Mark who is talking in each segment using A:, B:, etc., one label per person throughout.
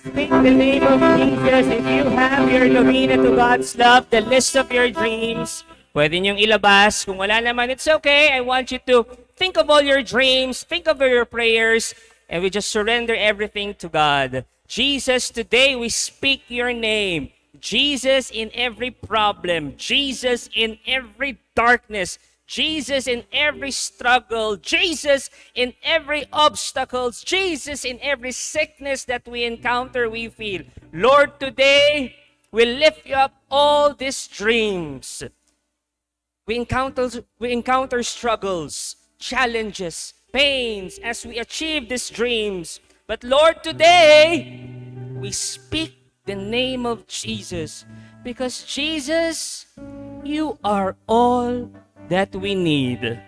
A: speak the name of Jesus. If you have your novena to God's love, the list of your dreams, pwede niyong ilabas. Kung wala naman, it's okay. I want you to think of all your dreams, think of your prayers, and we just surrender everything to God. Jesus, today we speak your name. Jesus in every problem. Jesus in every darkness. Jesus in every struggle, Jesus in every obstacles, Jesus in every sickness that we encounter, we feel. Lord, today, we lift you up all these dreams. We encounter struggles, challenges, pains as we achieve these dreams. But Lord, today, we speak the name of Jesus because Jesus, you are all that we need.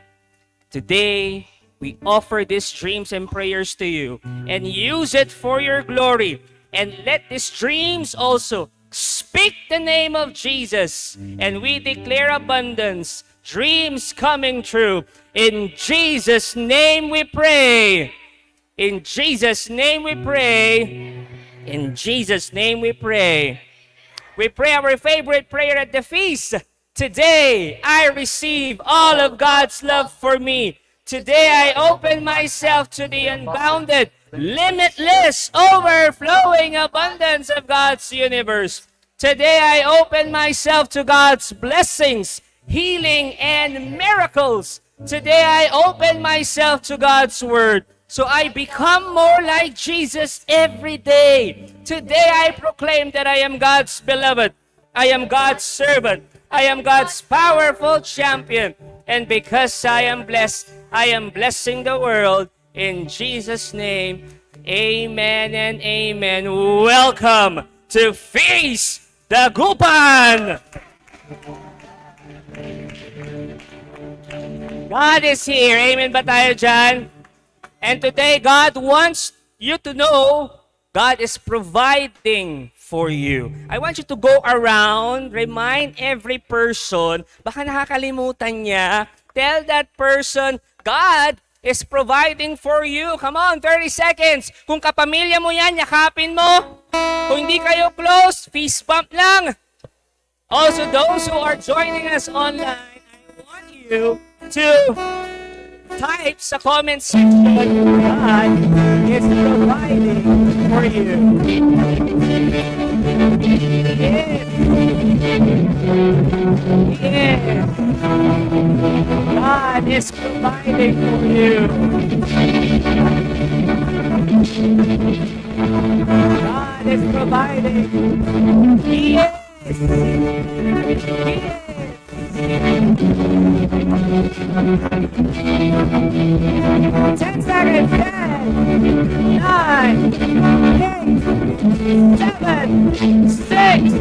A: Today, we offer these dreams and prayers to you and use it for your glory. And let these dreams also speak the name of Jesus. And we declare abundance, dreams coming true. In Jesus' name we pray. In Jesus' name we pray. In Jesus' name we pray. We pray our favorite prayer at the feast. Today, I receive all of God's love for me. Today, I open myself to the unbounded, limitless, overflowing abundance of God's universe. Today, I open myself to God's blessings, healing, and miracles. Today, I open myself to God's word. So I become more like Jesus every day. Today, I proclaim that I am God's beloved. I am God's servant. I am God's powerful champion. And because I am blessing the world. In Jesus' name, amen and amen. Welcome to Feast Dagupan! God is here. Amen ba tayo dyan? And today, God wants you to know God is providing for you. I want you to go around, remind every person, baka nakakalimutan niya, tell that person, God is providing for you. Come on, 30 seconds. Kung kapamilya mo yan, yakapin mo. Kung hindi kayo close, fist bump lang. Also, those who are joining us online, I want you to type sa comment section, God is providing for you. Yes. Yes. God is providing for you. God is providing. Yes. Yes. 10 seconds. 10, 9, 8, 7, 6,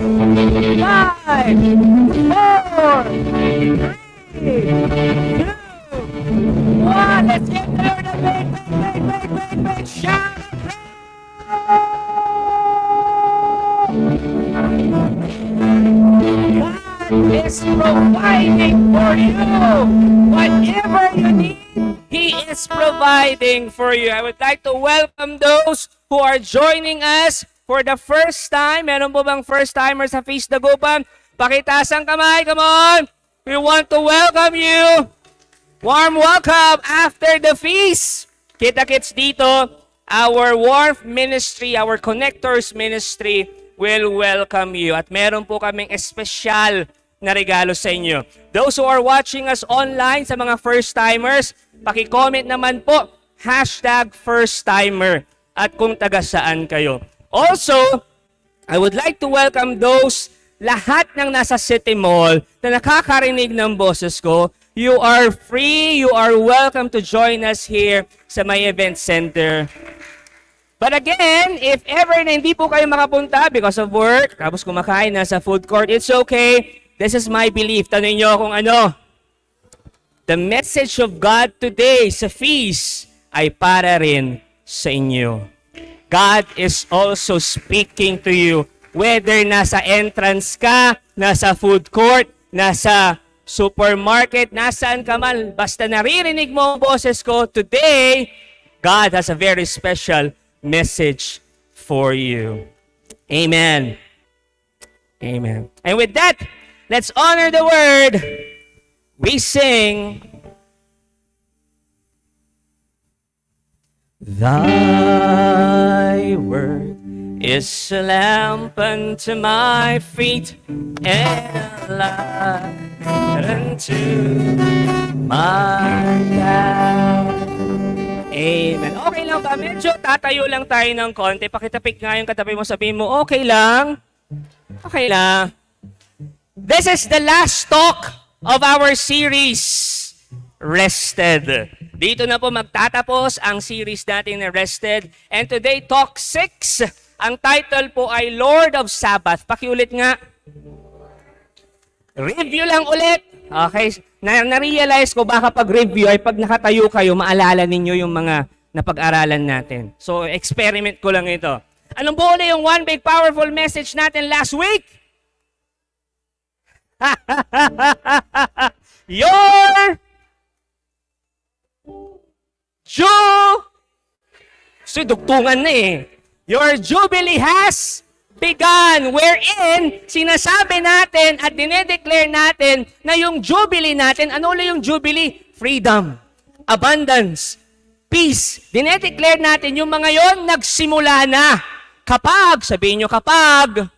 A: 5, 4, 3, 2, 1. Let's give the Lord a big shout of praise. God is providing for you. Whatever you need, He is providing for you. I would like to welcome those who are joining us for the first time. Meron po bang first-timers sa Feast Dagupan? Pakitaas ang kamay. Come on. We want to welcome you. Warm welcome after the feast. Kita-kits dito, our Warmth Ministry, our Connectors Ministry will welcome you. At meron po kaming espesyal na regalo sa inyo. Those who are watching us online, sa mga first-timers, paki-comment naman po, #first-timer at kung taga saan kayo. Also, I would like to welcome those lahat ng nasa City Mall na nakakarinig ng boses ko. You are free, you are welcome to join us here sa may event center. But again, if ever na hindi po kayo makapunta because of work, tapos kumakain na sa food court, it's okay. This is my belief. Tanungin niyo kung ano. The message of God today sa feast ay para rin sa inyo. God is also speaking to you. Whether nasa entrance ka, nasa food court, nasa supermarket, nasaan ka man, basta naririnig mo ang boses ko, today, God has a very special message for you. Amen. Amen. And with that, let's honor the word. We sing, Thy word is a lamp unto my feet and a light unto my path. Amen. Okay lang ba? Medyo tatayo lang tayo ng konti. Pakitapik nga yung katabi mo. Sabihin mo, okay lang. Okay lang. This is the last talk of our series, Rested. Dito na po magtatapos ang series natin na Rested. And today, talk 6. Ang title po ay Lord of Sabbath. Pakiulit nga. Review lang ulit. Okay. Na-realize ko baka pag-review ay pag nakatayo kayo, maalala ninyo yung mga napag-aralan natin. So, experiment ko lang ito. Anong buo na yung one big powerful message natin last week? Your So, dugtungan na eh. Your Jubilee has begun, wherein sinasabi natin at dinedeclare natin na yung Jubilee natin, ano ulit yung Jubilee? Freedom, abundance, peace. Dinedeclare natin yung mga yon nagsimula na. Kapag, sabihin nyo kapag,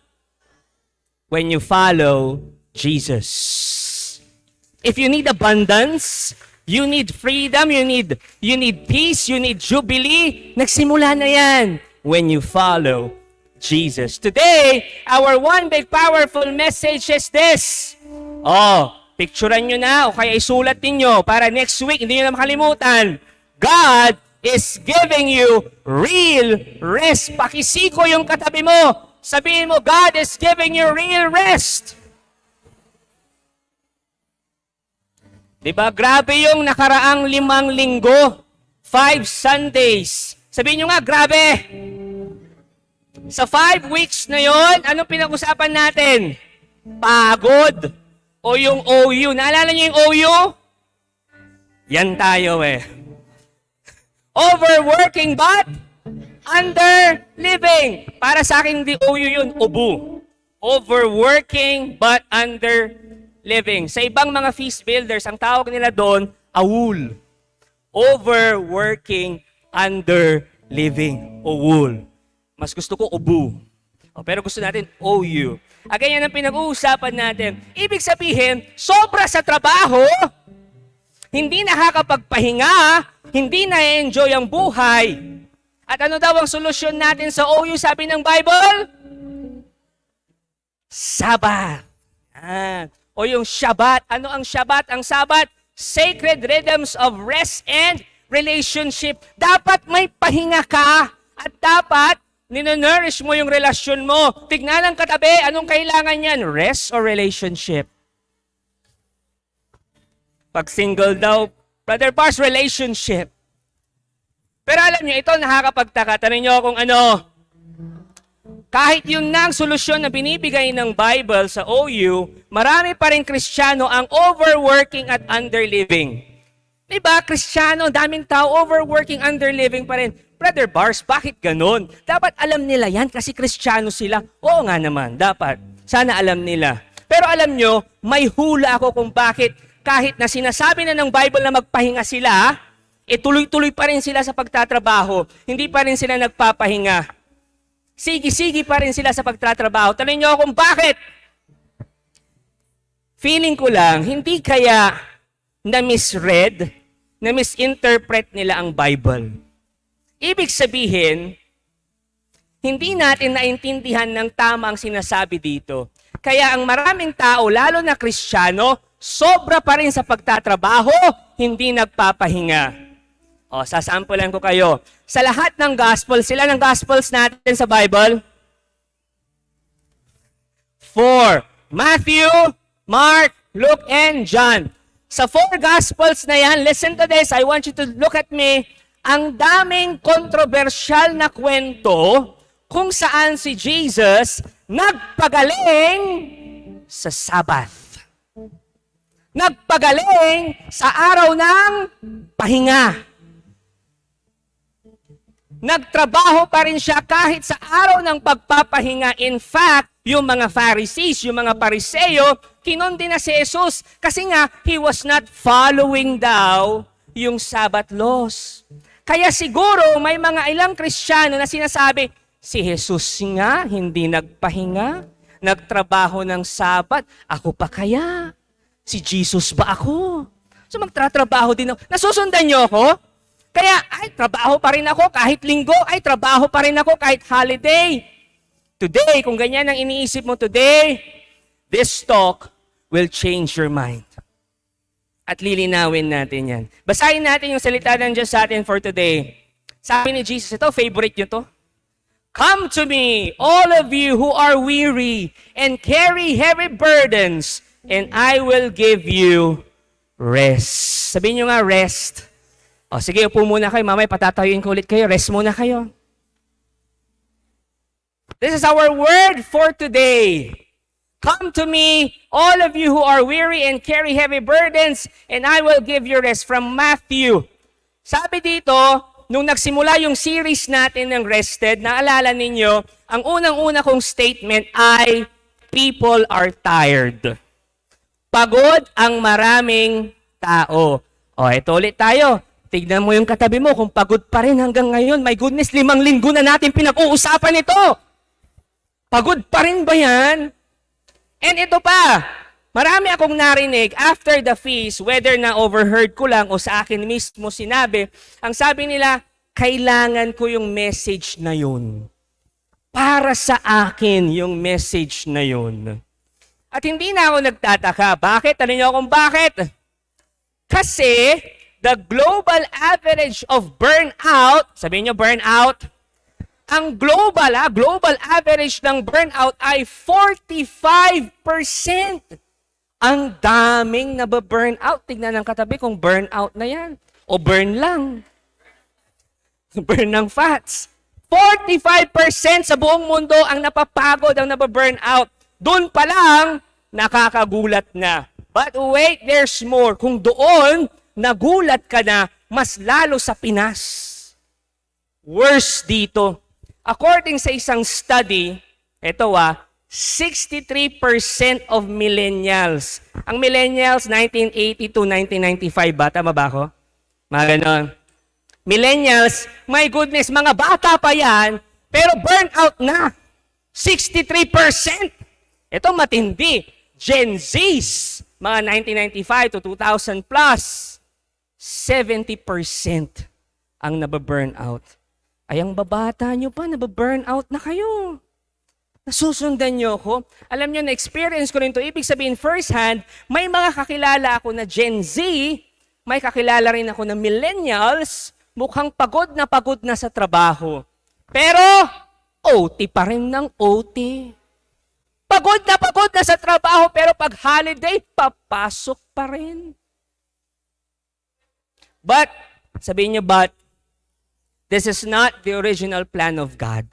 A: when you follow Jesus. If you need abundance, you need freedom, you need peace, you need Jubilee, nagsimula na yan when you follow Jesus. Today, our one big powerful message is this. Picturean nyo na o kaya isulat ninyo para next week, hindi nyo na makalimutan. God is giving you real rest. Pakisiko yung katabi mo. Sabihin mo, God is giving you real rest. Diba? Grabe yung nakaraang 5 linggo. 5 Sundays. Sabihin nyo nga, grabe. Sa 5 weeks na yon, anong pinag-usapan natin? Pagod. O yung OU. Naalala niyo yung OU? Yan tayo eh. Overworking but under-living. Para sa akin, hindi OU yun, ubu. Overworking but under-living. Sa ibang mga feast builders, ang tawag nila doon, AWUL. Overworking, under-living. AWUL. Mas gusto ko ubu. Pero gusto natin OU. Again, yan ang pinag-uusapan natin. Ibig sabihin, sobra sa trabaho, hindi nakakapagpahinga, hindi na-enjoy ang buhay. At ano daw ang solusyon natin sa OU, sabi ng Bible? Sabbath. O yung Shabbat. Ano ang Shabbat? Ang Sabbath, sacred rhythms of rest and relationship. Dapat may pahinga ka at dapat ninonourish mo yung relasyon mo. Tignan ang katabi, anong kailangan yan? Rest or relationship? Pag single daw, Brother Bars, relationship. Pero alam niyo, ito nakakapagtaka. Tanong niyo kung ano, kahit yun na ang solusyon na binibigay ng Bible sa OU, marami pa rin Kristiyano ang overworking at underliving. Diba, Kristiyano, daming tao, overworking, underliving pa rin. Brother Bars, bakit ganun? Dapat alam nila yan kasi Kristiyano sila. Oo nga naman, dapat. Sana alam nila. Pero alam nyo, may hula ako kung bakit kahit na sinasabi na ng Bible na magpahinga sila, tuloy-tuloy pa rin sila sa pagtatrabaho. Hindi pa rin sila nagpapahinga. Sige-sige pa rin sila sa pagtatrabaho. Tanong nyo kung bakit? Feeling ko lang, hindi kaya na-misread, na-misinterpret nila ang Bible. Ibig sabihin, hindi natin naintindihan ng tama ang sinasabi dito. Kaya ang maraming tao, lalo na Kristiyano, sobra pa rin sa pagtatrabaho, hindi nagpapahinga. Sasampulan ko kayo. Sa lahat ng gospel, sila ng gospels natin sa Bible? 4. Matthew, Mark, Luke, and John. Sa 4 gospels na yan, listen to this, I want you to look at me. Ang daming kontrobersyal na kwento kung saan si Jesus nagpagaling sa Sabbath. Nagpagaling sa araw ng pahinga. Nagtrabaho pa rin siya kahit sa araw ng pagpapahinga. In fact, yung mga Pharisees, yung mga Pariseo, kinondi na si Jesus kasi nga, he was not following daw yung Sabbath laws. Kaya siguro may mga ilang Kristiyano na sinasabi, si Jesus nga hindi nagpahinga, nagtrabaho ng Sabbath, ako pa kaya? Si Jesus ba ako? So magtratrabaho din ako. Nasusundan niyo ako? Kaya, trabaho pa rin ako kahit linggo. Trabaho pa rin ako kahit holiday. Today, kung ganyan ang iniisip mo today, this talk will change your mind. At lilinawin natin yan. Basahin natin yung salita ng Diyos sa atin for today. Sabi ni Jesus, ito, favorite nyo to. Come to me, all of you who are weary and carry heavy burdens, and I will give you rest. Sabihin nyo nga, rest. O, sige, upo muna kayo. Mamaya patatayuin ko ulit kayo. Rest muna kayo. This is our word for today. Come to me, all of you who are weary and carry heavy burdens, and I will give you rest. From Matthew. Sabi dito, nung nagsimula yung series natin ng Rested, naalala ninyo, ang unang-una kong statement ay, people are tired. Pagod ang maraming tao. O, ito ulit tayo. Tignan mo yung katabi mo kung pagod pa rin hanggang ngayon. My goodness, 5 linggo na natin pinag-uusapan ito. Pagod pa rin ba yan? And ito pa, marami akong narinig after the feast, whether na overheard ko lang o sa akin mismo sinabi, ang sabi nila, kailangan ko yung message na yun. Para sa akin yung message na yun. At hindi na ako nagtataka. Bakit? Tanong niyo kung bakit? Kasi, the global average of burnout, sabihin nyo burnout, ang global average ng burnout ay 45%. Ang daming nababurnout. Tignan ng katabi kung burnout na yan. O burn lang. Burn ng fats. 45% sa buong mundo ang napapagod, ang nababurnout. Doon pa lang, nakakagulat na. But wait, there's more. Kung doon, nagulat ka na, mas lalo sa Pinas. Worse dito. According sa isang study, ito 63% of millennials. Ang millennials, 1980 to 1995 ba? Tama ba ako? Mga ganon. Millennials, my goodness, mga bata pa yan, pero burnout na. 63%. Ito matindi. Gen Zs, mga 1995 to 2000 plus. 70% ang nababurnout. Ay, ang babata nyo pa, nababurnout na kayo. Nasusundan nyo ako. Alam nyo, na-experience ko rin ito. Ibig sabihin, first hand, may mga kakilala ako na Gen Z, may kakilala rin ako na millennials, mukhang pagod na sa trabaho. Pero, OT pa rin ng OT. Pagod na sa trabaho, pero pag holiday, papasok pa rin. But, sabihin niyo, but, this is not the original plan of God.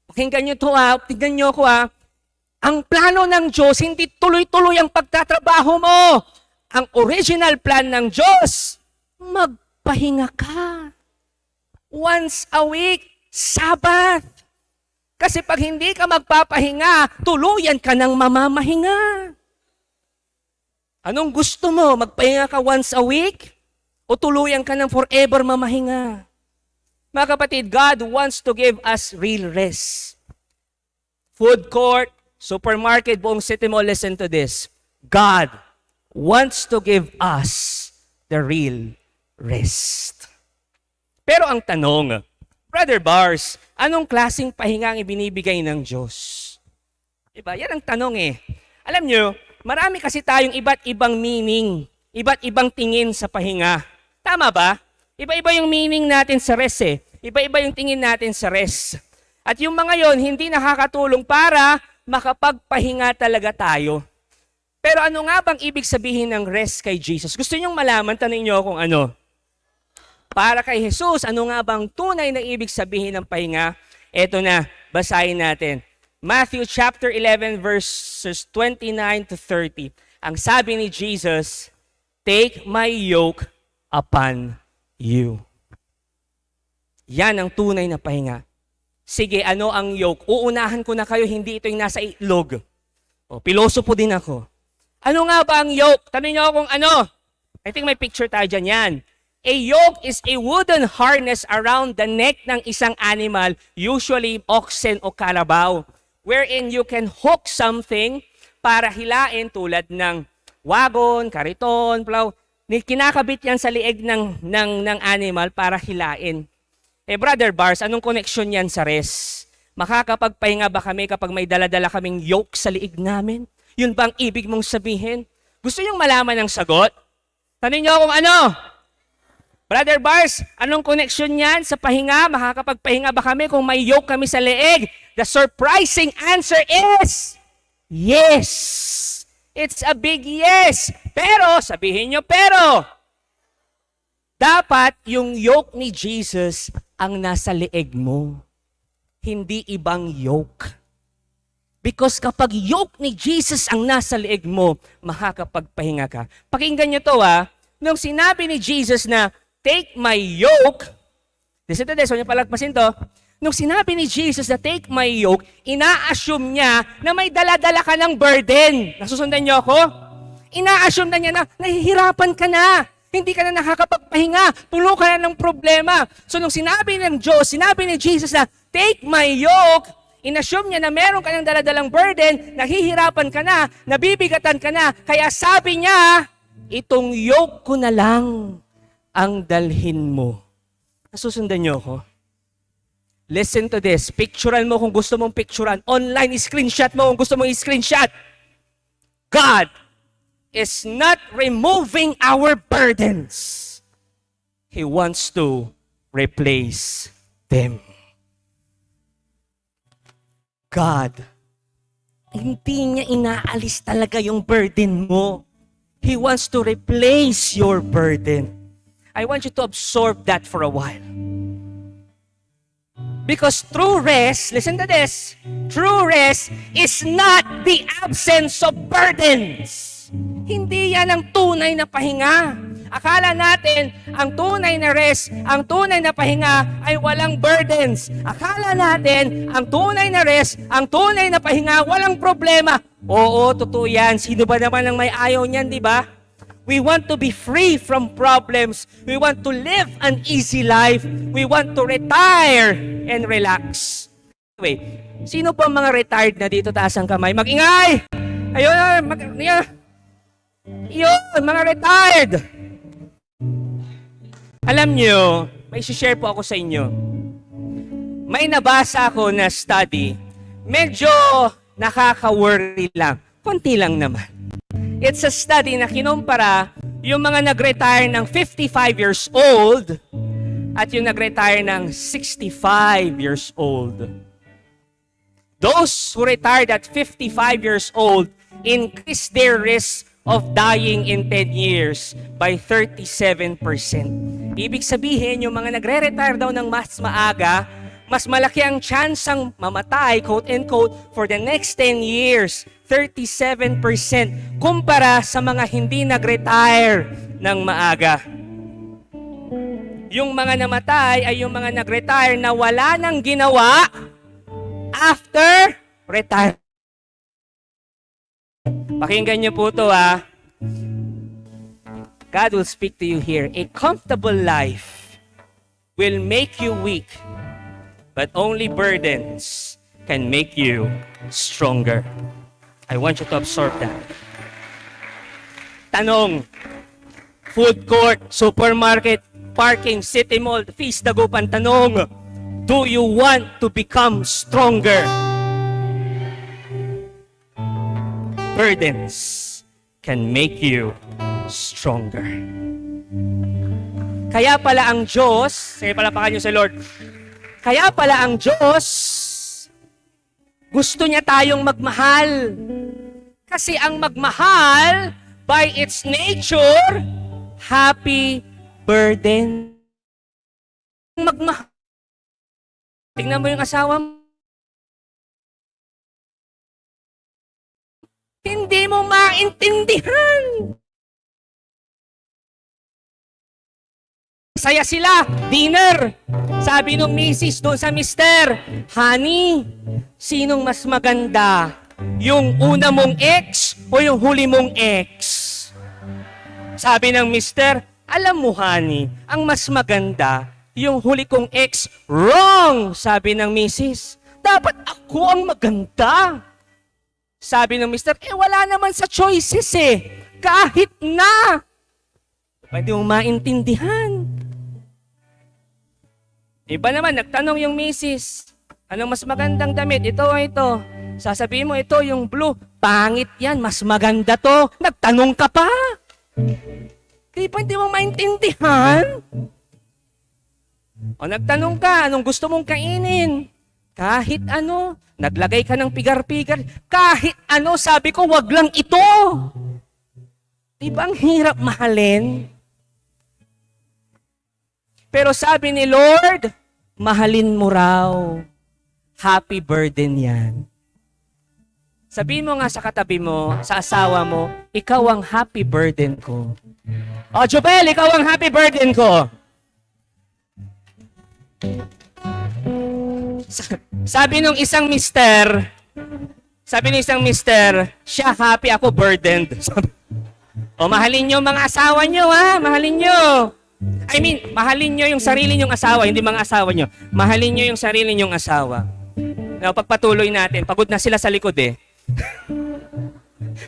A: Pakinggan niyo ito tignan niyo ako Ang plano ng Diyos, hindi tuloy-tuloy ang pagtatrabaho mo. Ang original plan ng Diyos, magpahinga ka. Once a week, Sabbath. Kasi pag hindi ka magpapahinga, tuluyan ka ng mamamahinga. Anong gusto mo? Magpahinga ka once a week? O tuluyan ka ng forever mamahinga? Mga kapatid, God wants to give us real rest. Food court, supermarket, buong city mo, listen to this. God wants to give us the real rest. Pero ang tanong, Brother Bars, anong klaseng pahinga ang ibinibigay ng Diyos? Diba? Yan ang tanong Alam nyo, marami kasi tayong iba't ibang meaning, iba't ibang tingin sa pahinga. Tama ba? Iba-iba yung meaning natin sa rest Iba-iba yung tingin natin sa rest. At yung mga yon hindi nakakatulong para makapagpahinga talaga tayo. Pero ano nga bang ibig sabihin ng rest kay Jesus? Gusto nyong malaman, tanong nyo kung ano. Para kay Jesus, ano nga bang tunay na ibig sabihin ng pahinga? Eto na, basahin natin. Matthew chapter 11 verses 29 to 30. Ang sabi ni Jesus, take my yoke upon you. Yan ang tunay na pahinga. Sige, ano ang yoke? Uunahan ko na kayo, hindi ito yung nasa itlog. O, pilosopo din ako. Ano nga ba ang yoke? Tanong niyo ako kung ano. I think may picture tayo dyan. Yan. A yoke is a wooden harness around the neck ng isang animal, usually oxen o carabao, wherein you can hook something para hilain tulad ng wagon, kariton, plow. Kinakabit yan sa lieg ng animal para hilain. Eh, Brother Bars, anong connection yan sa res? Makakapagpahinga ba kami kapag may daladala kaming yoke sa liig namin? Yun ba ang ibig mong sabihin? Gusto niyong malaman ang sagot? Tanong niyo kung ano? Brother Bars, anong connection yan sa pahinga? Makakapagpahinga ba kami kung may yoke kami sa leeg? The surprising answer is yes. It's a big yes. Pero, sabihin nyo, pero, dapat yung yoke ni Jesus ang nasa leeg mo. Hindi ibang yoke. Because kapag yoke ni Jesus ang nasa leeg mo, makakapagpahinga ka. Pakinggan nyo to nung sinabi ni Jesus na, take my yoke, listen to this, huwag niyo palagpasin to, nung sinabi ni Jesus na take my yoke, ina-assume niya na may dala-dala ka ng burden. Nasusundan niyo ako? Ina-assume na niya na nahihirapan ka na. Hindi ka na nakakapagpahinga. Puno ka na ng problema. So nung sinabi ng Diyos, sinabi ni Jesus na take my yoke, in-assume niya na meron ka ng dala-dalang burden, nahihirapan ka na, nabibigatan ka na. Kaya sabi niya, itong yoke ko na lang ang dalhin mo. Nasusundan niyo ako? Listen to this. Picturean mo kung gusto mong picturean. Online, screenshot mo kung gusto mong screenshot. God is not removing our burdens. He wants to replace them. God, hindi niya inaalis talaga yung burden mo. He wants to replace your burden. I want you to absorb that for a while. Because true rest, listen to this, true rest is not the absence of burdens. Hindi yan ang tunay na pahinga. Akala natin, ang tunay na rest, ang tunay na pahinga ay walang burdens. Akala natin, ang tunay na rest, ang tunay na pahinga, walang problema. Oo, totoo yan. Sino ba naman ang may ayaw niyan, di ba? We want to be free from problems. We want to live an easy life. We want to retire and relax. Wait, sino pa mga retired na dito? Taas ang kamay. Mag-ingay! Ayun, yun, mga retired. Alam nyo, may share po ako sa inyo. May nabasa ako na study. Medyo nakaka-worry lang. Konti lang naman. It's a study na kinumpara yung mga nag-retire ng 55 years old at yung nag-retire ng 65 years old. Those who retired at 55 years old increased their risk of dying in 10 years by 37%. Ibig sabihin, yung mga nagre-retire daw ng mas maaga, mas malaki ang chance ang mamatay, quote-unquote, for the next 10 years. 37% kumpara sa mga hindi nag-retire ng maaga. Yung mga namatay ay yung mga nag-retire na wala nang ginawa after retire. Pakinggan niyo po ito God will speak to you here. A comfortable life will make you weak, but only burdens can make you stronger. I want you to absorb that. Tanong, food court, supermarket, parking, city mall, feast, dagupan, tanong, do you want to become stronger? Burdens can make you stronger. Kaya pala ang Diyos, sige palapakan niyo sa Lord, kaya pala ang Diyos, gusto niya tayong magmahal. Kasi ang magmahal, by its nature, happy burden. Magmahal. Tingnan mo yung asawa mo. Hindi mo maintindihan. nagsaya sila, dinner. Sabi nung misis doon sa mister, honey, sinong mas maganda? Yung una mong ex o yung huli mong ex? Sabi ng mister, alam mo honey, ang mas maganda, yung huli kong ex. Wrong! Sabi ng misis, dapat ako ang maganda. Sabi ng mister, wala naman sa choices eh. Kahit na. Pwede mo maintindihan. Iba naman, nagtanong yung misis, anong mas magandang damit? Ito o ito? Sasabihin mo, ito yung blue. Pangit yan, mas maganda to. Nagtanong ka pa. Hindi mo maintindihan. O nagtanong ka, anong gusto mong kainin? Kahit ano, naglagay ka ng pigar-pigar. Kahit ano, sabi ko, wag lang ito. Diba ang hirap mahalin? Pero sabi ni Lord, mahalin mo raw. Happy burden yan. Sabihin mo nga sa katabi mo, sa asawa mo, ikaw ang happy burden ko. O, Jobel, ikaw ang happy burden ko. Sabi nung isang mister, siya happy, ako burdened. O, mahalin nyo mga asawa nyo, ha? Mahalin nyo. I mean, mahalin nyo yung sarili nyong asawa, hindi mga asawa nyo. Mahalin nyo yung sarili nyong asawa. Now, pagpatuloy natin, pagod na sila sa likod eh.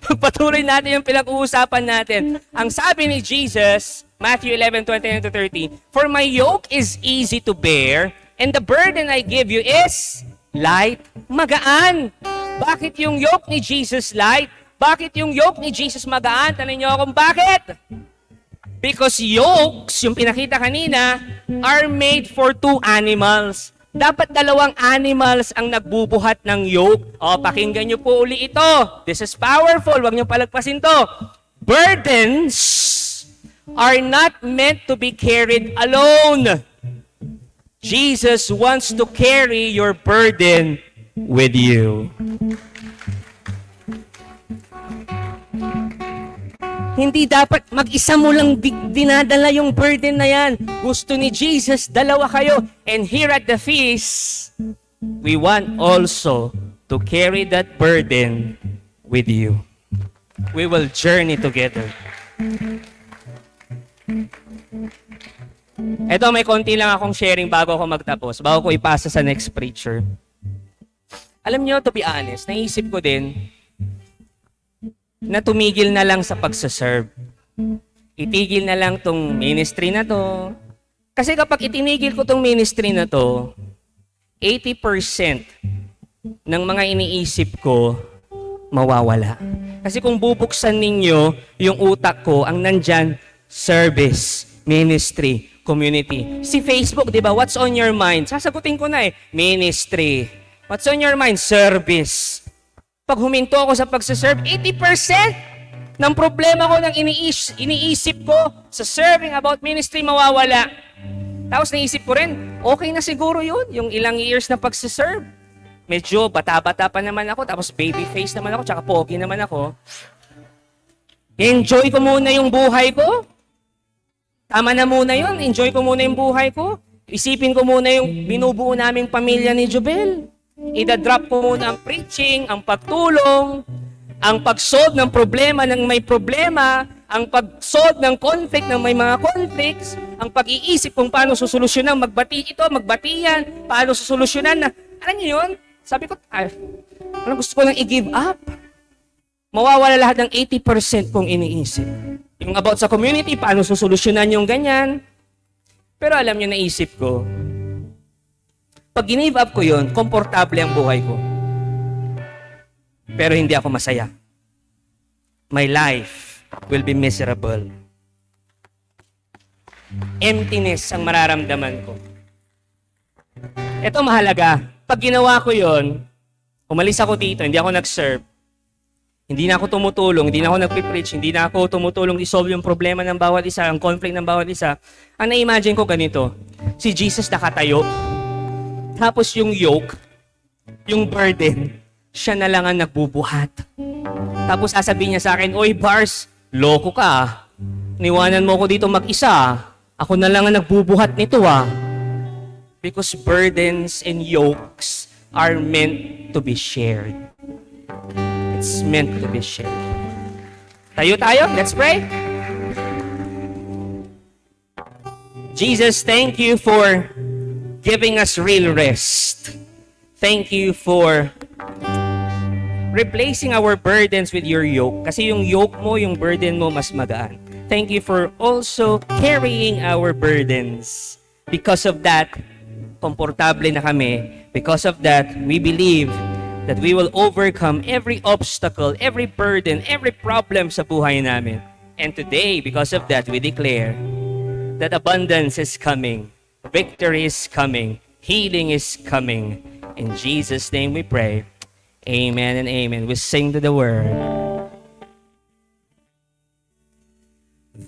A: Pagpatuloy natin yung pinag-uusapan natin. Ang sabi ni Jesus, Matthew 11:29-30, for my yoke is easy to bear, and the burden I give you is light, magaan. Bakit yung yoke ni Jesus light? Bakit yung yoke ni Jesus magaan? Tanong niyo kung bakit? Because yokes, yung pinakita kanina, are made for two animals. Dapat dalawang animals ang nagbubuhat ng yoke. O, pakinggan niyo po uli ito. This is powerful. Huwag niyo palagpasin to. Burdens are not meant to be carried alone. Jesus wants to carry your burden with you. Hindi dapat mag-isa mo lang dinadala yung burden na yan. Gusto ni Jesus, dalawa kayo. And here at the feast, we want also to carry that burden with you. We will journey together. Eto, may konti lang akong sharing bago ako magtapos, bago ko ipasa sa next preacher. Alam nyo, to be honest, naisip ko din, na tumigil na lang sa pagsaserve. Itigil na lang tong ministry na to. Kasi kapag itinigil ko tong ministry na to, 80% ng mga iniisip ko mawawala. Kasi kung bubuksan ninyo yung utak ko, ang nandyan, service, ministry, community. Si Facebook, di ba? What's on your mind? Sasagutin ko na ministry. What's on your mind? Service. Pag huminto ako sa pagsaserve, 80% ng problema ko ng iniisip ko sa serving about ministry mawawala. Tapos naisip ko rin, okay na siguro yun, yung ilang years na pagsaserve. Medyo bata-bata pa naman ako, tapos baby face naman ako, tsaka pogi naman ako. Enjoy ko muna yung buhay ko. Tama na muna yun, enjoy ko muna yung buhay ko. Isipin ko muna yung binubuo naming pamilya ni Jobel. Ida-drop ko muna ang preaching, ang pagtulong, ang pag-solve ng problema ng may problema, ang pag-solve ng conflict ng may mga conflicts, ang pag-iisip kung paano susolusyonan, magbati ito, magbati yan, paano susolusyonan na, alam niyo yun? Sabi ko, parang gusto ko lang i-give up. Mawawala lahat ng 80% kong iniisip. Yung about sa community, paano susolusyonan yung ganyan. Pero alam niyo, naisip ko, pag give up ko yun, komportable ang buhay ko. Pero hindi ako masaya. My life will be miserable. Emptiness ang mararamdaman ko. Ito mahalaga. Pag ginawa ko yun, umalis ako dito, hindi ako nag-serve, hindi na ako tumutulong, hindi na ako nag-preach, hindi na ako tumutulong i-solve yung problema ng bawat isa, ang conflict ng bawat isa. Ang na-imagine ko ganito, si Jesus nakatayo, tapos yung yoke, yung burden, siya na lang ang nagbubuhat. Tapos sasabihin niya sa akin, oy Bars, loko ka. Niwanan mo ko dito mag-isa. Ako na lang ang nagbubuhat nito Because burdens and yokes are meant to be shared. It's meant to be shared. Tayo. Let's pray. Jesus, thank you for giving us real rest. Thank you for replacing our burdens with your yoke. Kasi yung yoke mo, yung burden mo, mas magaan. Thank you for also carrying our burdens. Because of that, komportable na kami. Because of that, we believe that we will overcome every obstacle, every burden, every problem sa buhay namin. And today, because of that, we declare that abundance is coming, victory is coming, healing is coming. In Jesus' name we pray. Amen and amen. We sing to the word.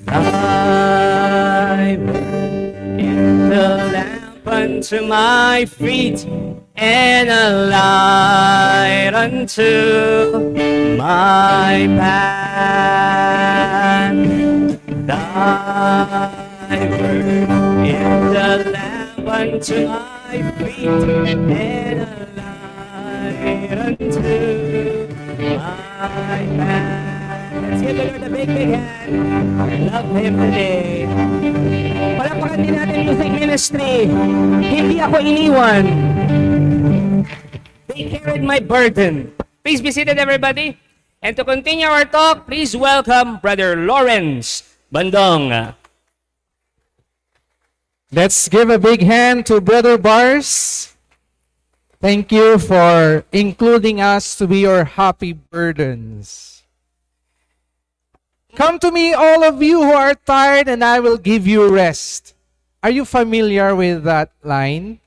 A: Thy word is a lamp unto my feet and a light unto my path. Thy word is a lamp unto my feet and a unto my path. Let's give the Lord a big hand. Love Him today. Palakpakan din natin music ministry. Hindi ako iniwan. They carried my burden. Please be seated, everybody. And to continue our talk, please welcome Brother Lawrence Bandong.
B: Let's give a big hand to Brother Bars. Thank you for including us to be your happy burdens. Come to me, all of you who are tired, and I will give you rest. Are you familiar with that line?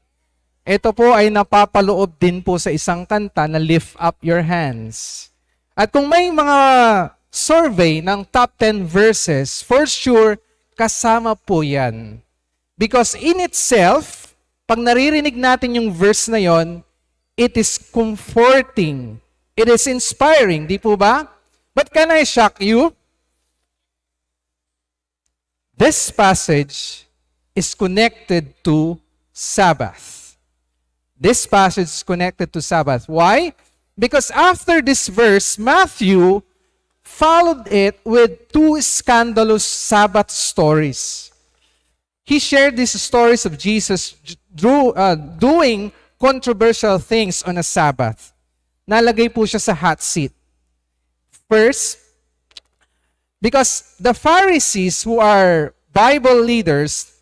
B: Ito po ay napapaloob din po sa isang kanta na Lift Up Your Hands. At kung may mga survey ng top 10 verses, for sure, kasama po yan. Because in itself, pag naririnig natin yung verse na yon, it is comforting. It is inspiring, di po ba? But can I shock you? This passage is connected to Sabbath. This passage is connected to Sabbath. Why? Because after this verse, Matthew followed it with two scandalous Sabbath stories. He shared these stories of Jesus doing controversial things on a Sabbath. Nalagay po siya sa hot seat. First, because the Pharisees, who are Bible leaders,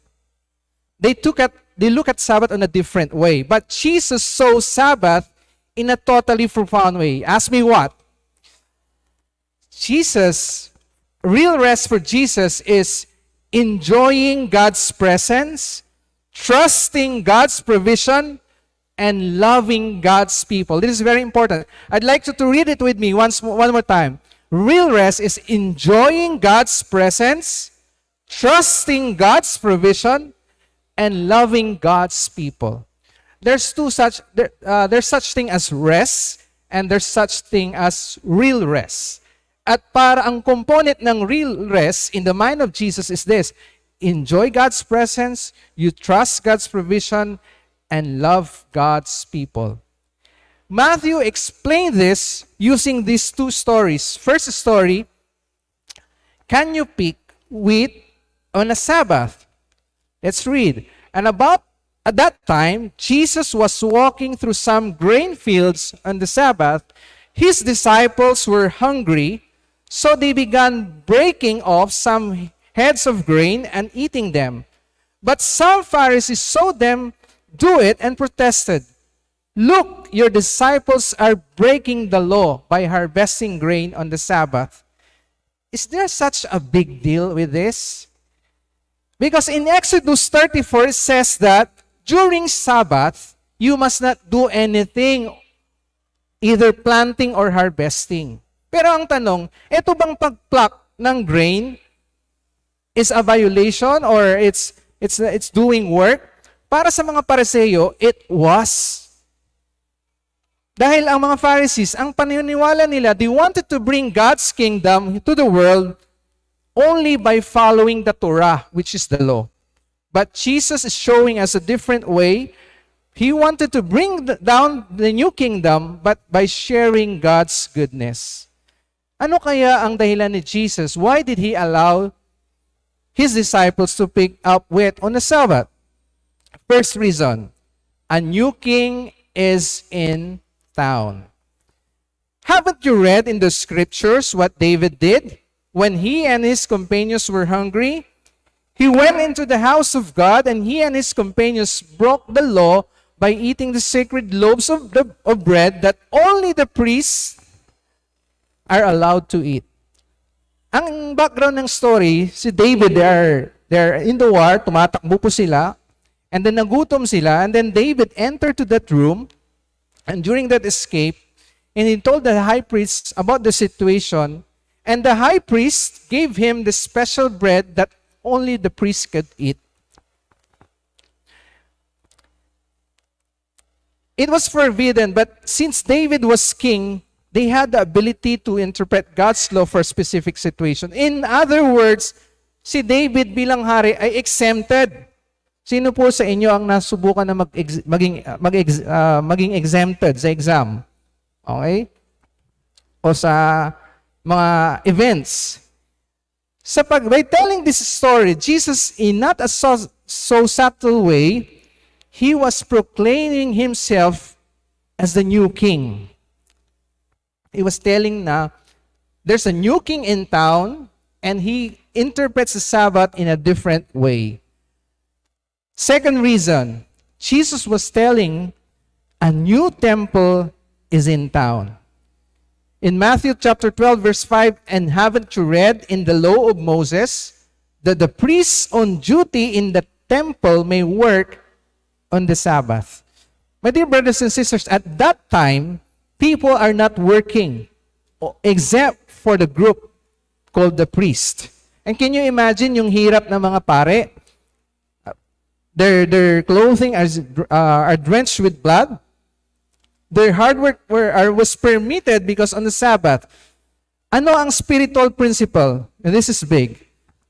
B: they look at Sabbath in a different way. But Jesus saw Sabbath in a totally profound way. Ask me what? Real rest for Jesus is enjoying God's presence, trusting God's provision, and loving God's people. This is very important. I'd like you to read it with me one more time. Real rest is enjoying God's presence, trusting God's provision, and loving God's people. There's such thing as rest, and there's such thing as real rest. At para ang component ng real rest in the mind of Jesus is this: enjoy God's presence, you trust God's provision, and love God's people. Matthew explained this using these two stories. First story, can you pick wheat on a Sabbath? Let's read. And about at that time, Jesus was walking through some grain fields on the Sabbath. His disciples were hungry, so they began breaking off some heads of grain and eating them. But some Pharisees saw them do it and protested, "Look, your disciples are breaking the law by harvesting grain on the Sabbath." Is there such a big deal with this? Because in Exodus 34, it says that during Sabbath, you must not do anything, either planting or harvesting. Pero ang tanong, ito bang pag-pluck ng grain is a violation or it's doing work? Para sa mga Pariseo, it was. Dahil ang mga Pharisees, ang paniniwala nila, they wanted to bring God's kingdom to the world only by following the Torah, which is the law. But Jesus is showing us a different way. He wanted to bring down the new kingdom, but by sharing God's goodness. Ano kaya ang dahilan ni Jesus? Why did He allow His disciples to pick up wheat on the Sabbath? First reason, a new king is in town. Haven't you read in the scriptures what David did when he and his companions were hungry? He went into the house of God, and he and his companions broke the law by eating the sacred loaves of bread that only the priests are allowed to eat. Ang background ng story, si David, they're in the war, tumatakbo po sila, and then nagutom sila, and then David entered to that room, and during that escape, and he told the high priest about the situation, and the high priest gave him the special bread that only the priest could eat. It was forbidden, but since David was king, they had the ability to interpret God's law for a specific situation. In other words, si David bilang hari ay exempted. Sino po sa inyo ang nasubukan na maging exempted sa exam? Okay? O sa mga events. By telling this story, Jesus, in not a so subtle way, He was proclaiming Himself as the new king. He was telling na there's a new king in town, and He interprets the Sabbath in a different way. Second reason, Jesus was telling a new temple is in town. In Matthew chapter 12, verse 5, and haven't you read in the law of Moses that the priests on duty in the temple may work on the Sabbath? My dear brothers and sisters, at that time, people are not working except for the group called the priest. And can you imagine yung hirap ng mga pare? Their clothing are drenched with blood. Their hard work was permitted because on the Sabbath. Ano ang spiritual principle? And this is big.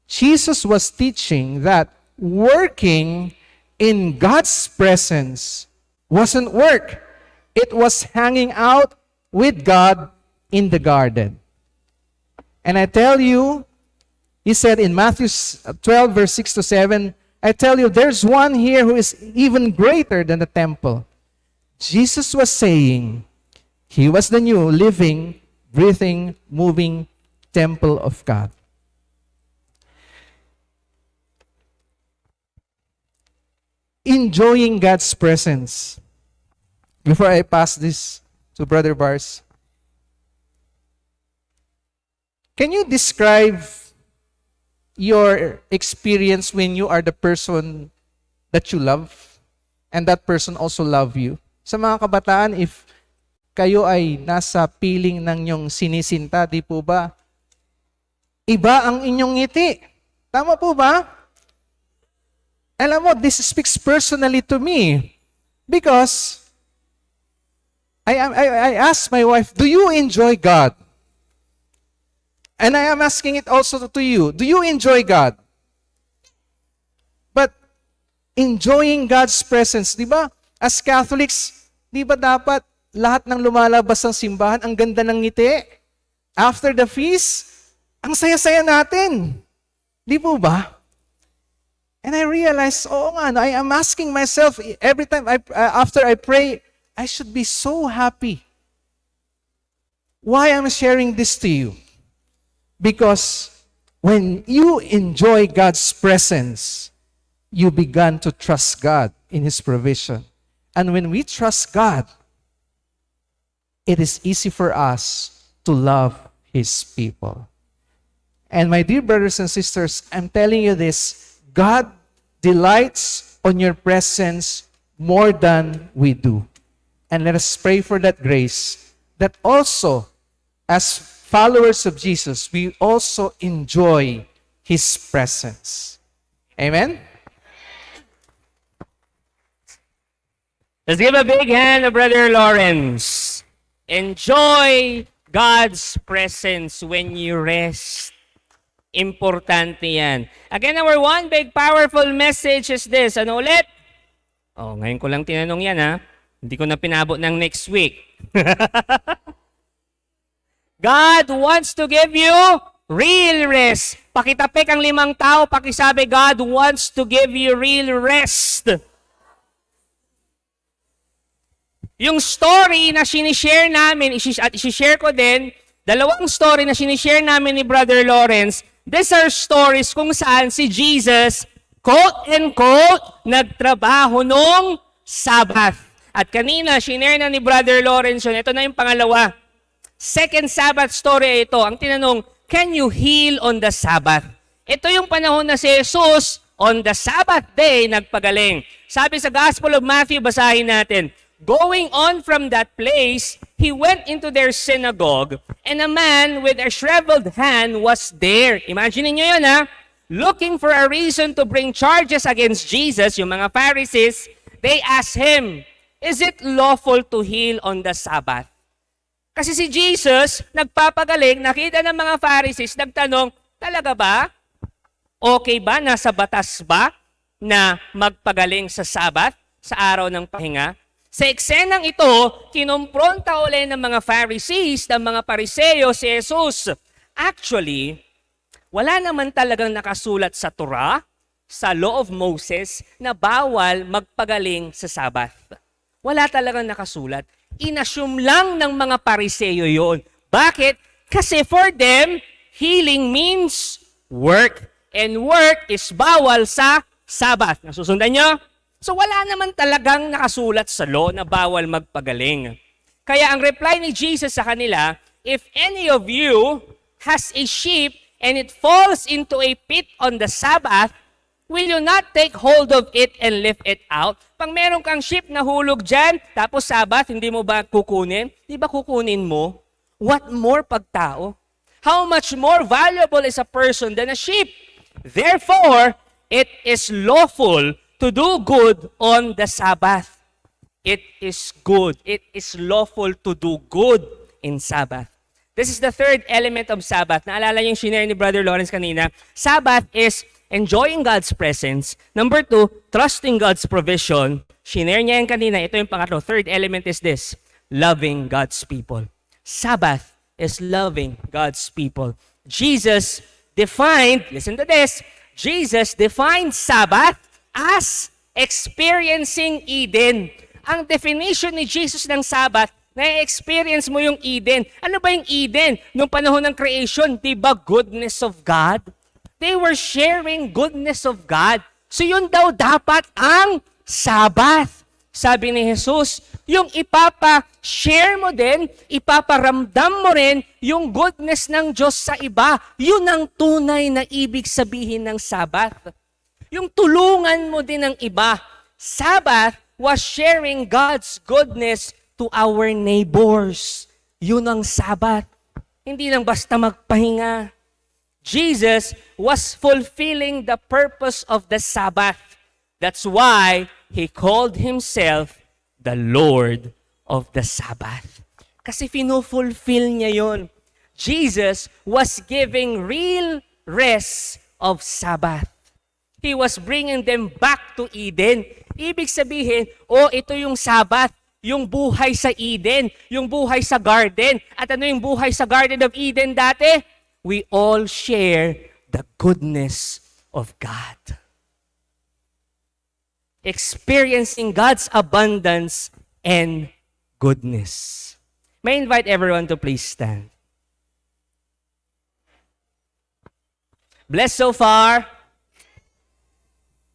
B: Jesus was teaching that working in God's presence wasn't work. It was hanging out with God in the garden. And I tell you, He said in Matthew 12, verse 6 to 7, I tell you, there's one here who is even greater than the temple. Jesus was saying He was the new, living, breathing, moving temple of God. Enjoying God's presence. Before I pass this to Brother Bars, can you describe your experience when you are the person that you love and that person also love you? Sa mga kabataan, if kayo ay nasa piling ng inyong sinisinta, di po ba? Iba ang inyong ngiti. Tama po ba? Alam mo, this speaks personally to me because I asked my wife, do you enjoy God? And I am asking it also to you. Do you enjoy God? But enjoying God's presence, di ba? As Catholics, di ba dapat lahat ng lumalabas ng simbahan, ang ganda ng ngiti? After the feast, ang saya-saya natin. Di po ba? And I realized, oo nga, I am asking myself every time after I pray, I should be so happy. Why I'm sharing this to you? Because when you enjoy God's presence, you began to trust God in His provision. And when we trust God, it is easy for us to love His people. And my dear brothers and sisters, I'm telling you this, God delights on your presence more than we do. And let us pray for that grace, that also, as followers of Jesus, we also enjoy His presence. Amen?
A: Let's give a big hand to Brother Lawrence. Enjoy God's presence when you rest Importante yan. Again, our one big powerful message is this. Ano ulit? Oh, ngayon ko lang tinanong yan ha. Hindi ko na pinabot ng next week. God wants to give you real rest. Pakitapik ang 5 tao, pakisabi, God wants to give you real rest. Yung story na sinishare namin, at isishare ko din, 2 story na sinishare namin ni Brother Lawrence, these are stories kung saan si Jesus, quote and quote, nagtrabaho nung Sabbath. At kanina, sinare na ni Brother Lawrence yun. Ito na yung pangalawa. Second Sabbath story ito. Ang tinanong, can you heal on the Sabbath? Ito yung panahon na si Jesus, on the Sabbath day, nagpagaling. Sabi sa Gospel of Matthew, basahin natin, going on from that place, he went into their synagogue, and a man with a shriveled hand was there. Imagine niyo yun, ha? Looking for a reason to bring charges against Jesus, yung mga Pharisees, they asked him, is it lawful to heal on the Sabbath? Kasi si Jesus, nagpapagaling, nakita ng mga Pharisees, nagtanong, talaga ba? Okay ba? Nasa batas ba na magpagaling sa Sabbath, sa araw ng pahinga? Sa eksenang ito, kinumpronta uli ng mga Pharisees, ng mga Pariseo si Jesus. Actually, wala naman talagang nakasulat sa Torah, sa Law of Moses, na bawal magpagaling sa Sabbath. Wala talagang nakasulat. Inassume lang ng mga Pariseo yon. Bakit? Kasi for them, healing means work. And work is bawal sa Sabbath. Nasusundan nyo? So wala naman talagang nakasulat sa law na bawal magpagaling. Kaya ang reply ni Jesus sa kanila, if any of you has a sheep and it falls into a pit on the Sabbath, will you not take hold of it and lift it out? Pag meron kang sheep na hulog dyan, tapos Sabbath, hindi mo ba kukunin? Di ba kukunin mo? What more pag tao? How much more valuable is a person than a sheep? Therefore, it is lawful to do good on the Sabbath. It is good. It is lawful to do good in Sabbath. This is the third element of Sabbath. Naalala yung shinare ni Brother Lawrence kanina. Sabbath is enjoying God's presence. Number 2, trusting God's provision. Shinare niya yan kanina. Ito yung pangatlo. Third element is this, loving God's people. Sabbath is loving God's people. Jesus defined, listen to this, Jesus defined Sabbath as experiencing Eden. Ang definition ni Jesus ng Sabbath, na-experience mo yung Eden. Ano ba yung Eden? Nung panahon ng creation, di ba goodness of God? They were sharing goodness of God. So yun daw dapat ang Sabbath. Sabi ni Jesus, yung ipapa-share mo din, ipaparamdam mo rin yung goodness ng Diyos sa iba. Yun ang tunay na ibig sabihin ng Sabbath. Yung tulungan mo din ng iba. Sabbath was sharing God's goodness to our neighbors. Yun ang Sabbath. Hindi lang basta magpahinga. Jesus was fulfilling the purpose of the Sabbath. That's why He called Himself the Lord of the Sabbath. Kasi finufulfill niya yon. Jesus was giving real rest of Sabbath. He was bringing them back to Eden. Ibig sabihin, ito yung Sabbath, yung buhay sa Eden, yung buhay sa garden. At ano yung buhay sa Garden of Eden dati? We all share the goodness of God. Experiencing God's abundance and goodness. May I invite everyone to please stand. Blessed so far.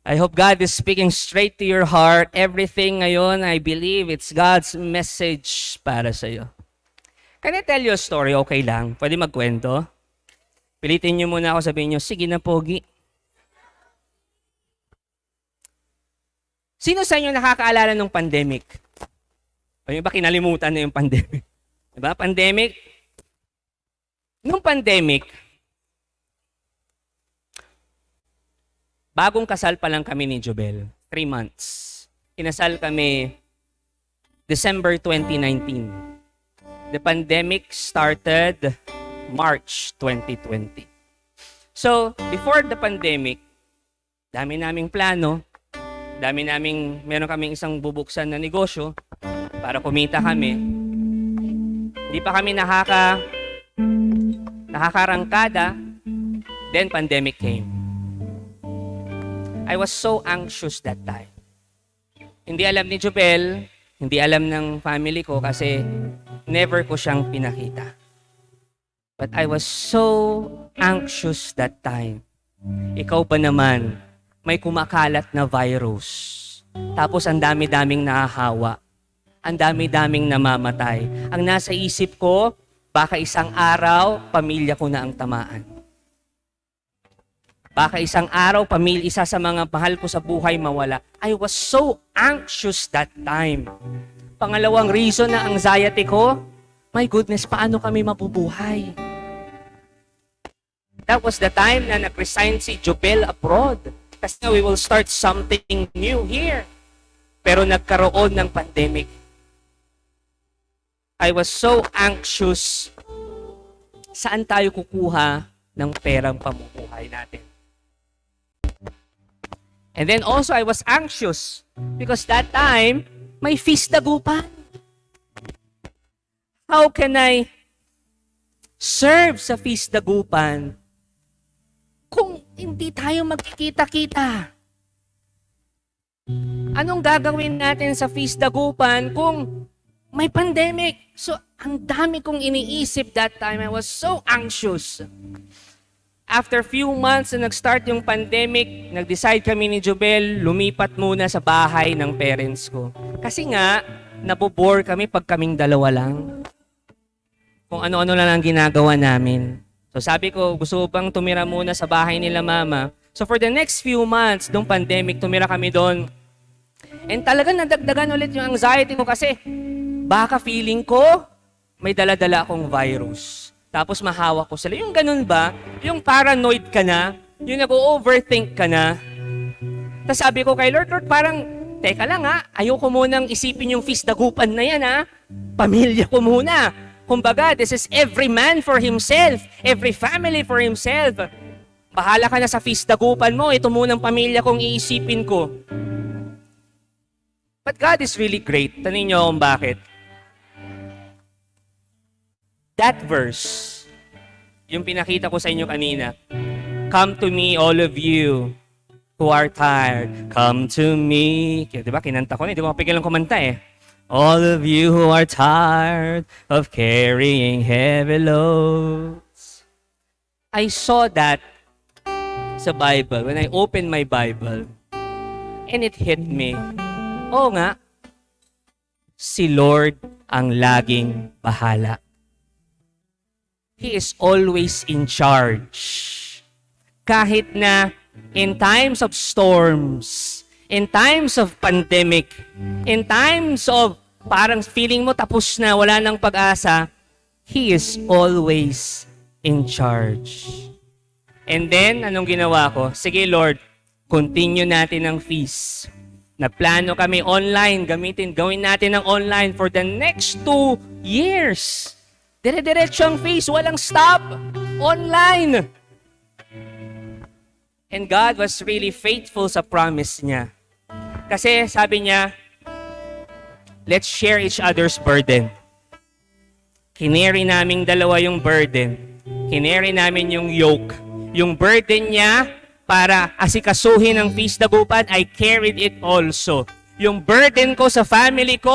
A: I hope God is speaking straight to your heart. Everything ngayon, I believe it's God's message para sa iyo. Can I tell you a story? Okay lang. Pwede magkwento? Pilitin niyo muna ako, sabihin niyo, sige na, Pogi. Sino sa inyo nakakaalala ng pandemic? O yung ba kinalimutan na yung pandemic? Diba? Pandemic? Nung pandemic, bagong kasal pa lang kami ni Jobel. 3 months. Kinasal kami December 2019. The pandemic started March 2020. So, before the pandemic, dami naming plano, meron kaming isang bubuksan na negosyo para kumita kami. Hindi pa kami nakakarangkada, then pandemic came. I was so anxious that time. Hindi alam ni Jubel, hindi alam ng family ko kasi never ko siyang pinakita. But I was so anxious that time. Ikaw pa naman, may kumakalat na virus. Tapos ang dami-daming nahahawa. Ang dami-daming namamatay. Ang nasa isip ko, baka isang araw, pamilya ko na ang tamaan. Baka isang araw, isa sa mga mahal ko sa buhay mawala. I was so anxious that time. Pangalawang reason na anxiety ko, my goodness, paano kami mabubuhay? That was the time na nag-resign si Jubel abroad. Kasi we will start something new here. Pero nagkaroon ng pandemic. I was so anxious. Saan tayo kukuha ng perang pamumuhay natin? And then also, I was anxious because that time, may feast dagupan. How can I serve sa feast dagupan kung hindi tayo magkikita-kita? Anong gagawin natin sa feast dagupan kung may pandemic? So, ang dami kong iniisip that time. I was so anxious. After few months na nag-start yung pandemic, nag-decide kami ni Jubel, lumipat muna sa bahay ng parents ko. Kasi nga, nabobore kami pag kaming dalawa lang. Kung ano-ano lang ang ginagawa namin. So sabi ko, gusto ko bang tumira muna sa bahay nila mama. So for the next few months, nung pandemic, tumira kami doon. And talagang nadagdagan ulit yung anxiety ko kasi baka feeling ko, may dala-dala akong virus. Tapos mahawak ko sila. Yung ganun ba? Yung paranoid ka na? Yung nag-overthink ka na? Tapos sabi ko kay Lord, parang, teka lang ayoko munang isipin yung feast dagupan na yan Pamilya ko muna. Kumbaga, this is every man for himself. Every family for himself. Bahala ka na sa feast dagupan mo. Ito munang pamilya kong iisipin ko. But God is really great. Tanin niyo kung bakit. That verse, yung pinakita ko sa inyo kanina, come to me, all of you who are tired. Come to me. Kaya, diba, kinanta ko na. Hindi ko mapigilang kumanta All of you who are tired of carrying heavy loads. I saw that sa Bible when I opened my Bible. And it hit me. Oo nga, si Lord ang laging bahala. He is always in charge. Kahit na in times of storms, in times of pandemic, in times of parang feeling mo tapos na, wala nang pag-asa, He is always in charge. And then, anong ginawa ko? Sige Lord, continue natin ang feast. Nagplano kami online, gawin natin ang online for the next 2 years. Dire-diretso ang feast, walang stop. Online. And God was really faithful sa promise niya. Kasi sabi niya, let's share each other's burden. Kineri naming dalawa yung burden. Kineri namin yung yoke. Yung burden niya para asikasuhin ang feast dagupan, I carried it also. Yung burden ko sa family ko,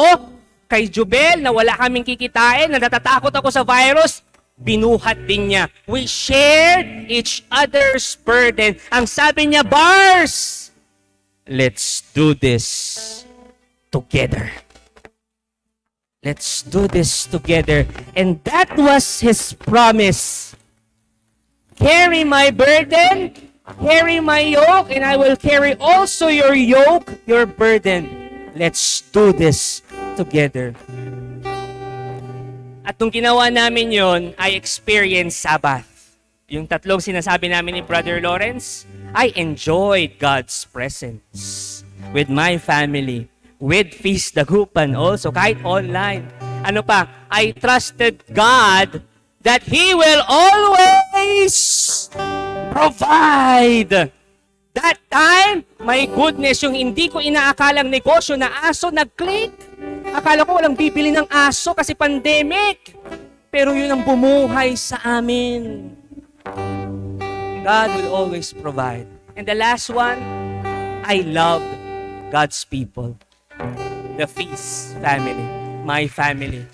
A: kay Jubel, na wala kaming kikitain, na natatakot ako sa virus, binuhat din niya. We shared each other's burden. Ang sabi niya, Bars, let's do this together. Let's do this together. And that was His promise. Carry my burden, carry my yoke, and I will carry also your yoke, your burden. Let's do this together. At nung ginawa namin yon, I experienced Sabbath. Yung tatlong sinasabi namin ni Brother Lawrence, I enjoyed God's presence with my family, with Feast Dagupan also, kahit online. Ano pa? I trusted God that He will always provide. That time, my goodness, yung hindi ko inaakalang negosyo na aso, nag-click. Akala ko walang bibili ng aso kasi pandemic. Pero yun ang bumuhay sa amin. God will always provide. And the last one, I love God's people. The Feast family, my family.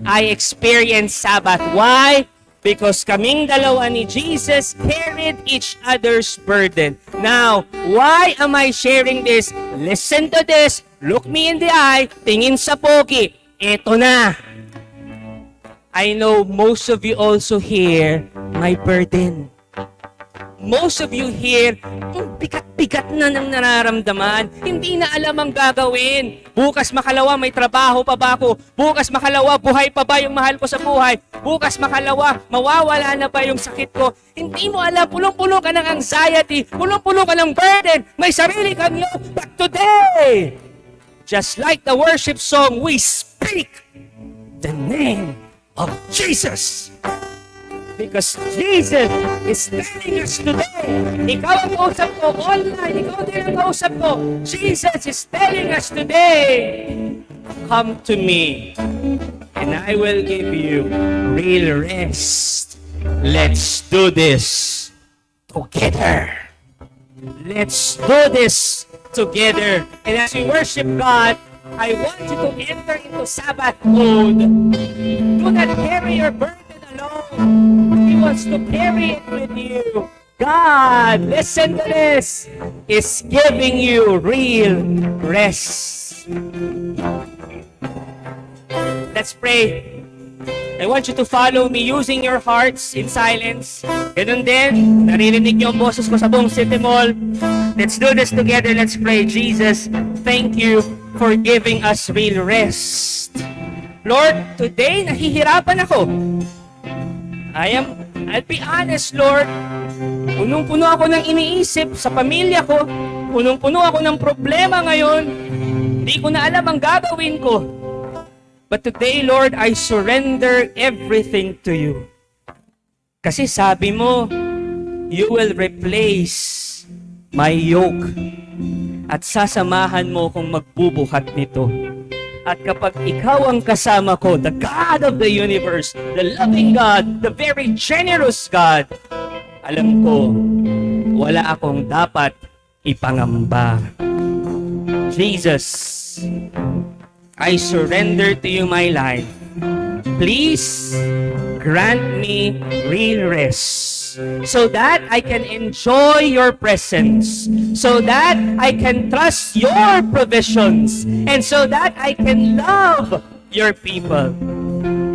A: I experienced Sabbath. Why? Because kaming dalawa ni Jesus carried each other's burden. Now, why am I sharing this? Listen to this. Look me in the eye. Tingin sa pogi. Ito na. I know most of you also hear my burden. Most of you here, bigat-bigat na ng nararamdaman. Hindi na alam ang gagawin. Bukas makalawa, may trabaho pa ba ako? Bukas makalawa, buhay pa ba yung mahal ko sa buhay? Bukas makalawa, mawawala na ba yung sakit ko? Hindi mo alam, pulong-pulo ka ng anxiety, pulong-pulo ka ng burden, may sarili kang yoke. But today, just like the worship song, we speak the name of Jesus. Because Jesus is telling us today, ikaw ang kausap ko online, ikaw din ang kausap ko. Jesus is telling us today, come to me, and I will give you real rest. Let's do this together. Let's do this together. And as we worship God, I want you to enter into Sabbath mode. Do not carry your burden alone. He wants to carry it with you. God, listen to this, is giving you real rest. Let's pray. I want you to follow me using your hearts in silence. Ganun din, naririnig niyo ang boses ko sa buong City Mall. Let's do this together. Let's pray. Jesus, thank you for giving us real rest. Lord, today nahihirapan ako. I'll be honest, Lord. Punong-puno ako ng iniisip sa pamilya ko. Punong-puno ako ng problema ngayon. Hindi ko na alam ang gagawin ko. But today, Lord, I surrender everything to you. Kasi sabi mo, you will replace my yoke at sasamahan mo kung magbubuhat nito. At kapag ikaw ang kasama ko, the God of the universe, the loving God, the very generous God, alam ko, wala akong dapat ipangamba. Jesus, I surrender to you my life. Please grant me real rest so that I can enjoy your presence, so that I can trust your provisions, and so that I can love your people.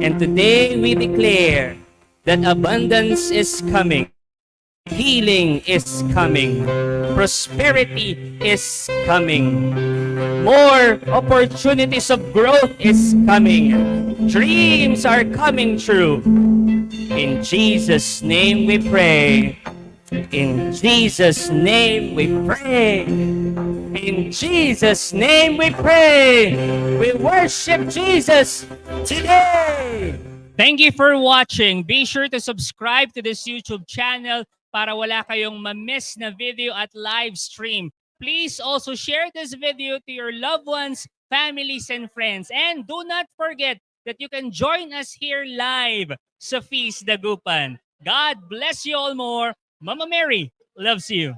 A: And today we declare that abundance is coming, healing is coming, prosperity is coming, more opportunities of growth is coming, dreams are coming true. In Jesus' name we pray. In Jesus' name we pray. In Jesus' name we pray. We worship Jesus today.
C: Thank you for watching. Be sure to subscribe to this YouTube channel para wala kayong ma-miss na video at live stream. Please also share this video to your loved ones, families, and friends. And do not forget that you can join us here live sa Feast Dagupan. God bless you all more. Mama Mary loves you.